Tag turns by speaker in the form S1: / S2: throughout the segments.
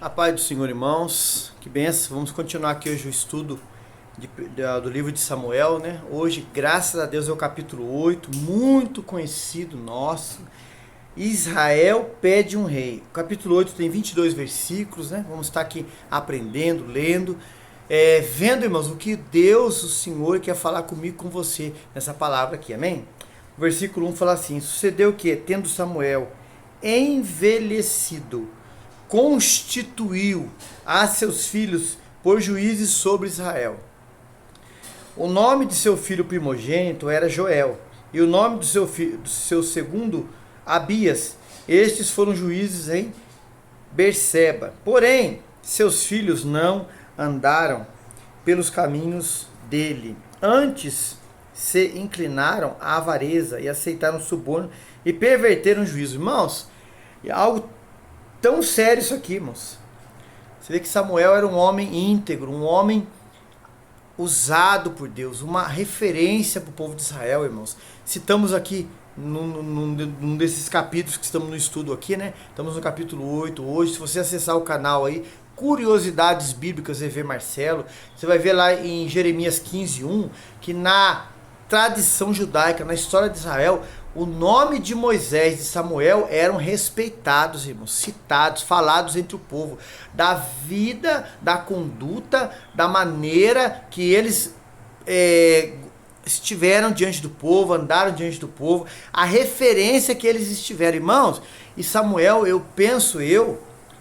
S1: A paz do Senhor, irmãos, que benção. Vamos continuar aqui hoje o estudo do livro de Samuel, né? Hoje, graças a Deus, é o capítulo 8, muito conhecido nosso. Israel pede um rei. O capítulo 8 tem 22 versículos, né? Vamos estar aqui aprendendo, lendo, vendo, irmãos, o que Deus, o Senhor, quer falar comigo, com você, nessa palavra aqui, amém? O versículo 1 fala assim: sucedeu que, tendo Samuel envelhecido, constituiu a seus filhos por juízes sobre Israel. O nome de seu filho primogênito era Joel, e o nome do seu segundo, Abias. Estes foram juízes em Berseba. Porém, seus filhos não andaram pelos caminhos dele. Antes se inclinaram à avareza e aceitaram suborno e perverteram o juízo. Irmãos, é algo tão sério isso aqui, irmãos. Você vê que Samuel era um homem íntegro, um homem usado por Deus, uma referência para o povo de Israel, irmãos. Citamos aqui num desses capítulos que estamos no estudo aqui, né? Estamos no capítulo 8 hoje. Se você acessar o canal aí, Curiosidades Bíblicas EV Marcelo, você vai ver lá em Jeremias 15:1 que na tradição judaica, na história de Israel, o nome de Moisés e de Samuel eram respeitados, irmãos, citados, falados entre o povo, da vida, da conduta, da maneira que eles estiveram diante do povo, andaram diante do povo, a referência que eles estiveram, irmãos. E Samuel,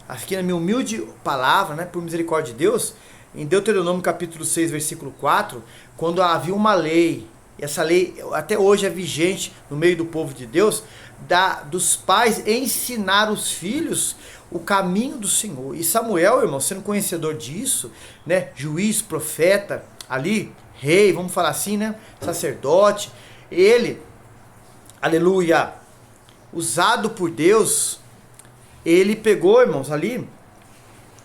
S1: aqui na minha humilde palavra, né, por misericórdia de Deus, em Deuteronômio capítulo 6, versículo 4, quando havia uma lei, essa lei até hoje é vigente no meio do povo de Deus, dos pais ensinar os filhos o caminho do Senhor. E Samuel, irmão, sendo conhecedor disso, né, juiz, profeta, ali, rei, vamos falar assim, né, sacerdote, ele, aleluia, usado por Deus, ele pegou, irmãos, ali,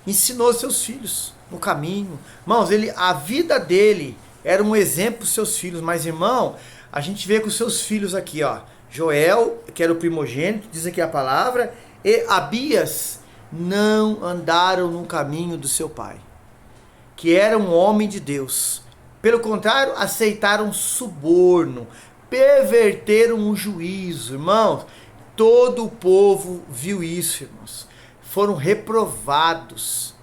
S1: ensinou seus filhos no caminho. Irmãos, a vida dele era um exemplo para os seus filhos. Mas, irmão, a gente vê com os seus filhos aqui, ó, Joel, que era o primogênito, diz aqui a palavra, e Abias não andaram no caminho do seu pai, que era um homem de Deus. Pelo contrário, aceitaram suborno, perverteram o juízo. Irmãos, todo o povo viu isso, irmãos. Foram reprovados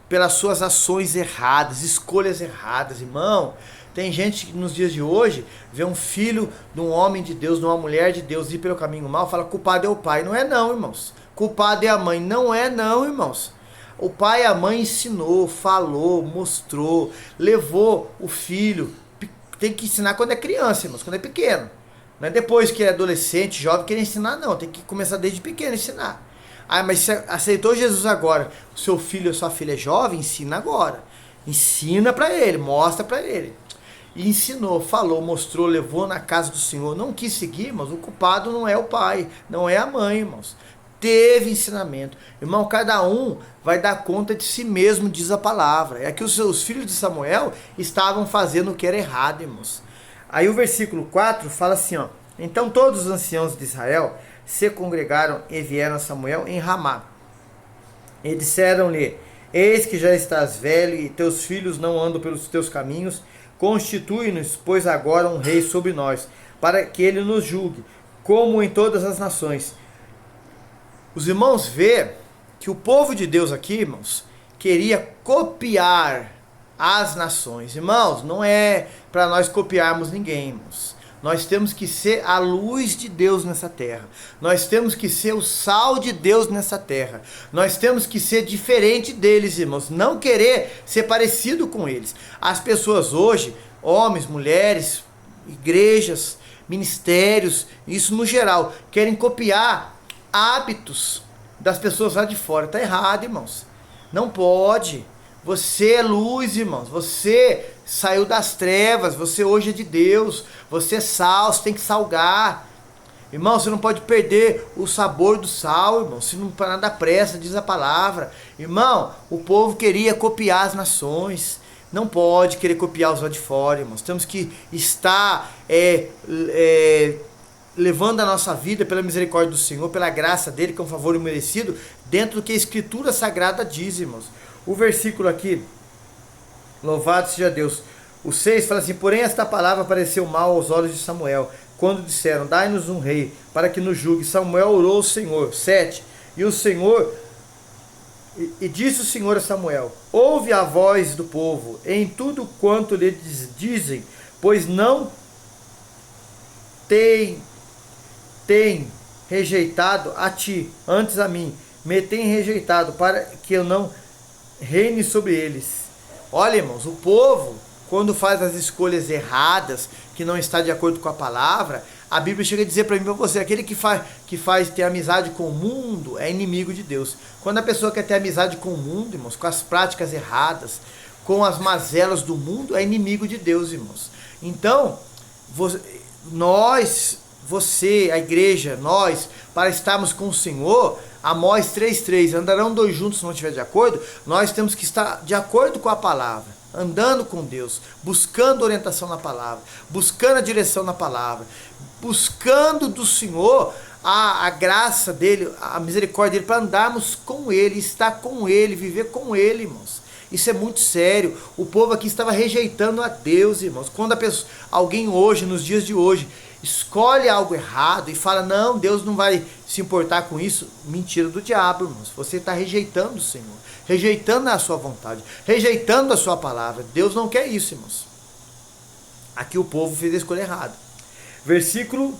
S1: pelas suas ações erradas, escolhas erradas, irmão. Tem gente que nos dias de hoje vê um filho de um homem de Deus, de uma mulher de Deus ir pelo caminho mal, fala culpado é o pai. Não é não, irmãos. Culpado é a mãe. Não é não, irmãos. O pai e a mãe ensinou, falou, mostrou, levou o filho. Tem que ensinar quando é criança, irmãos, quando é pequeno. Não é depois que é adolescente, jovem, querer ensinar, não. Tem que começar desde pequeno a ensinar. Ah, mas você aceitou Jesus agora, o seu filho ou sua filha é jovem, ensina agora. Ensina para ele, mostra para ele. E ensinou, falou, mostrou, levou na casa do Senhor. Não quis seguir, irmãos, o culpado não é o pai, não é a mãe, irmãos. Teve ensinamento. Irmão, cada um vai dar conta de si mesmo, diz a palavra. É que os seus filhos de Samuel estavam fazendo o que era errado, irmãos. Aí o versículo 4 fala assim, ó: então todos os anciãos de Israel se congregaram e vieram a Samuel em Ramá. E disseram-lhe: eis que já estás velho e teus filhos não andam pelos teus caminhos. Constitui-nos, pois, agora um rei sobre nós, para que ele nos julgue, como em todas as nações. Os irmãos vê que o povo de Deus aqui, irmãos, queria copiar as nações. Irmãos, não é para nós copiarmos ninguém, irmãos. Nós temos que ser a luz de Deus nessa terra. Nós temos que ser o sal de Deus nessa terra. Nós temos que ser diferente deles, irmãos. Não querer ser parecido com eles. As pessoas hoje, homens, mulheres, igrejas, ministérios, isso no geral, querem copiar hábitos das pessoas lá de fora. Está errado, irmãos. Não pode. Você é luz, irmãos. Você saiu das trevas. Você hoje é de Deus. Você é sal, você tem que salgar. Irmão, você não pode perder o sabor do sal, irmão. Se não para nada pressa, diz a palavra. Irmão, o povo queria copiar as nações. Não pode querer copiar os lá de fora, irmãos. Temos que estar levando a nossa vida pela misericórdia do Senhor, pela graça dele, que é um favor imerecido, dentro do que a Escritura Sagrada diz, irmãos. O versículo aqui, louvado seja Deus, o 6 fala assim: porém esta palavra pareceu mal aos olhos de Samuel, quando disseram, dai-nos um rei, para que nos julgue. Samuel orou ao Senhor. 7, e o Senhor, e disse o Senhor a Samuel, ouve a voz do povo, em tudo quanto lhe dizem, pois não tem rejeitado a ti, antes a mim, me tem rejeitado, para que eu não reine sobre eles. Olha, irmãos, o povo, quando faz as escolhas erradas, que não está de acordo com a palavra, a Bíblia chega a dizer para mim e para você, aquele que faz ter amizade com o mundo é inimigo de Deus. Quando a pessoa quer ter amizade com o mundo, irmãos, com as práticas erradas, com as mazelas do mundo, é inimigo de Deus, irmãos. Então, você, a igreja, nós, para estarmos com o Senhor, Amós 3,3, andarão dois juntos se não estiver de acordo, nós temos que estar de acordo com a palavra, andando com Deus, buscando orientação na palavra, buscando a direção na palavra, buscando do Senhor a graça dele, a misericórdia dele, para andarmos com ele, estar com ele, viver com ele, irmãos. Isso é muito sério. O povo aqui estava rejeitando a Deus, irmãos. Quando alguém hoje, nos dias de hoje, escolhe algo errado e fala, não, Deus não vai se importar com isso, mentira do diabo, irmãos. Você está rejeitando o Senhor, rejeitando a sua vontade, rejeitando a sua palavra. Deus não quer isso, irmãos. Aqui o povo fez a escolha errada. Versículo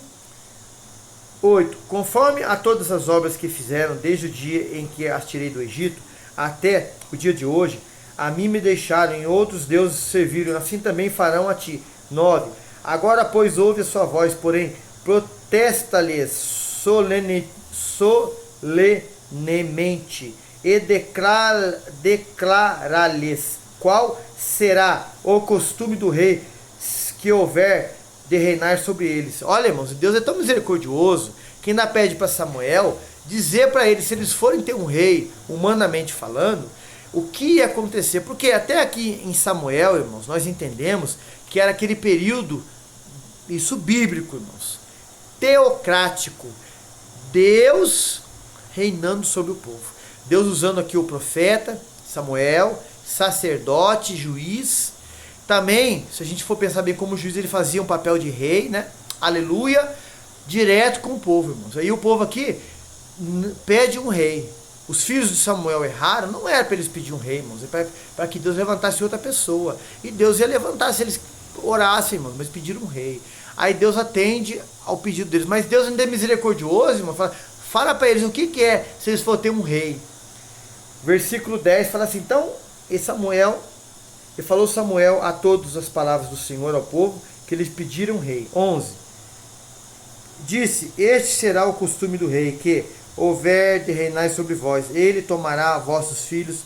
S1: 8. Conforme a todas as obras que fizeram desde o dia em que as tirei do Egito até o dia de hoje, a mim me deixaram, e outros deuses serviram, assim também farão a ti. 9. Agora, pois, ouve a sua voz, porém, protesta-lhes solenemente, e declara-lhes qual será o costume do rei que houver de reinar sobre eles. Olha, irmãos, Deus é tão misericordioso, que ainda pede para Samuel dizer para eles, se eles forem ter um rei, humanamente falando, o que ia acontecer. Porque até aqui em Samuel, irmãos, nós entendemos que era aquele período, isso bíblico, irmãos, teocrático, Deus reinando sobre o povo. Deus usando aqui o profeta, Samuel, sacerdote, juiz. Também, se a gente for pensar bem como juiz, ele fazia um papel de rei, né? Aleluia, direto com o povo, irmãos. Aí o povo aqui pede um rei. Os filhos de Samuel erraram, não era para eles pedir um rei, irmãos, é para que Deus levantasse outra pessoa. E Deus ia levantar se eles orassem, irmãos, mas pediram um rei. Aí Deus atende ao pedido deles. Mas Deus ainda é misericordioso, irmão. Fala para eles o que é se eles for ter um rei. Versículo 10 fala assim, então, e falou Samuel a todas as palavras do Senhor ao povo, que eles pediram um rei. 11. Disse, este será o costume do rei, que houver de reinar sobre vós. Ele tomará vossos filhos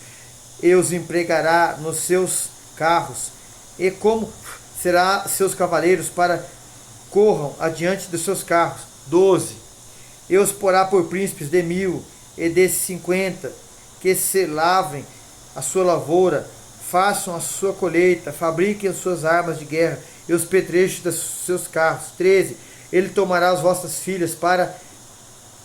S1: e os empregará nos seus carros. E como será seus cavaleiros para corram adiante dos seus carros. 12. E os porá por príncipes de 1000 e de 50, que se lavrem a sua lavoura, façam a sua colheita, fabriquem as suas armas de guerra e os petrechos dos seus carros. 13. Ele tomará as vossas filhas para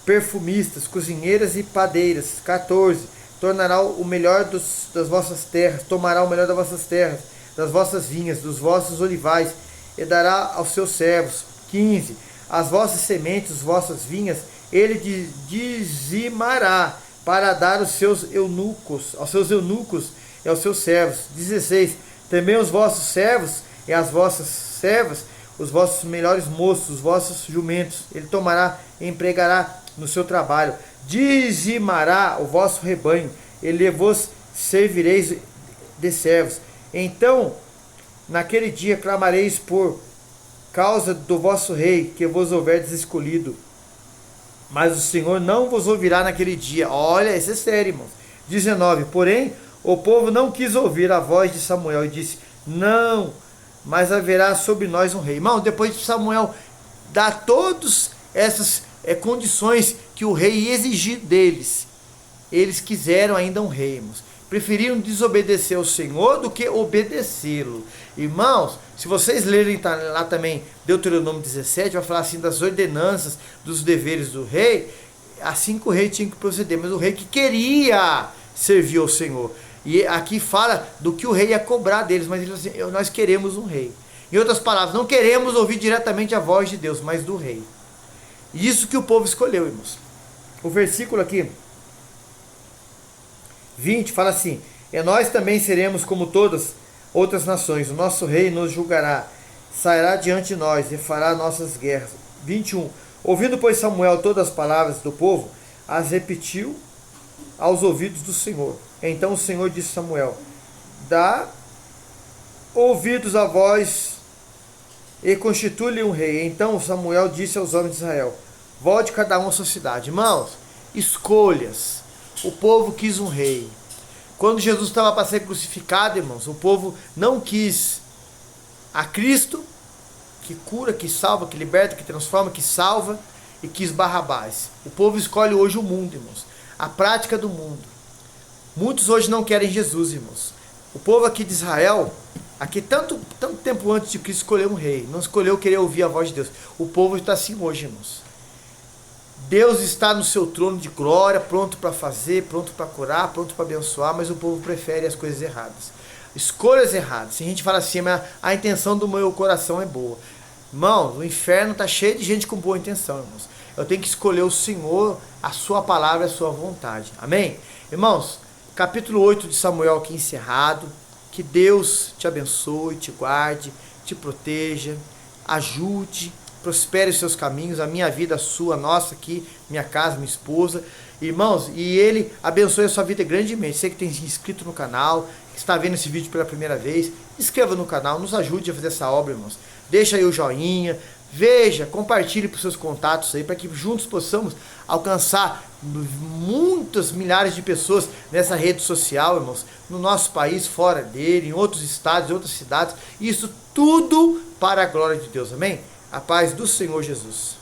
S1: perfumistas, cozinheiras e padeiras. 14. Tornará o melhor das vossas terras, tomará o melhor das vossas terras, das vossas vinhas, dos vossos olivais, e dará aos seus servos. 15. As vossas sementes, as vossas vinhas, ele dizimará, para dar aos seus eunucos e aos seus servos. 16. Também os vossos servos e as vossas servas, os vossos melhores moços, os vossos jumentos, ele tomará e empregará no seu trabalho. Dizimará o vosso rebanho, ele vos servireis de servos. Então, naquele dia clamareis por causa do vosso rei, que vos houverdes escolhido. Mas o Senhor não vos ouvirá naquele dia. Olha, isso é sério, irmãos. 19. Porém, o povo não quis ouvir a voz de Samuel e disse, não, mas haverá sobre nós um rei. Irmão, depois de Samuel dar todas essas condições que o rei ia exigir deles, eles quiseram ainda um rei, irmãos. preferiram desobedecer ao Senhor do que obedecê-lo. Irmãos, se vocês lerem lá também Deuteronômio 17, vai falar assim das ordenanças, dos deveres do rei, assim que o rei tinha que proceder, mas o rei que queria servir ao Senhor. E aqui fala do que o rei ia cobrar deles, mas ele falou assim, nós queremos um rei. Em outras palavras, não queremos ouvir diretamente a voz de Deus, mas do rei. Isso que o povo escolheu, irmãos. O versículo aqui 20 fala assim: e nós também seremos como todas outras nações, o nosso rei nos julgará, sairá diante de nós e fará nossas guerras. 21. Ouvindo, pois, Samuel todas as palavras do povo, as repetiu aos ouvidos do Senhor. Então o Senhor disse a Samuel: dá ouvidos à voz e constitui-lhe um rei. Então Samuel disse aos homens de Israel: volte cada um à sua cidade. Irmãos, escolhas. O povo quis um rei. Quando Jesus estava para ser crucificado, irmãos, o povo não quis a Cristo, que cura, que salva, que liberta, que transforma, que salva, e quis Barrabás. O povo escolhe hoje o mundo, irmãos. A prática do mundo. Muitos hoje não querem Jesus, irmãos. O povo aqui de Israel, aqui tanto tempo antes de Cristo, escolheu um rei. Não escolheu querer ouvir a voz de Deus. O povo está assim hoje, irmãos. Deus está no seu trono de glória, pronto para fazer, pronto para curar, pronto para abençoar, mas o povo prefere as coisas erradas. Escolhas erradas. Se a gente fala assim, mas a intenção do meu coração é boa. Irmãos, o inferno está cheio de gente com boa intenção, irmãos. Eu tenho que escolher o Senhor, a sua palavra, a sua vontade. Amém? Irmãos, capítulo 8 de Samuel aqui encerrado. Que Deus te abençoe, te guarde, te proteja, ajude, prospere os seus caminhos, a minha vida, a sua, a nossa aqui, minha casa, minha esposa. Irmãos, e Ele abençoe a sua vida grandemente. Você que tem se inscrito no canal, que está vendo esse vídeo pela primeira vez, inscreva no canal, nos ajude a fazer essa obra, irmãos. Deixa aí o joinha, veja, compartilhe para os seus contatos aí, para que juntos possamos alcançar muitas milhares de pessoas nessa rede social, irmãos, no nosso país, fora dele, em outros estados, em outras cidades. Isso tudo para a glória de Deus, amém? A paz do Senhor Jesus.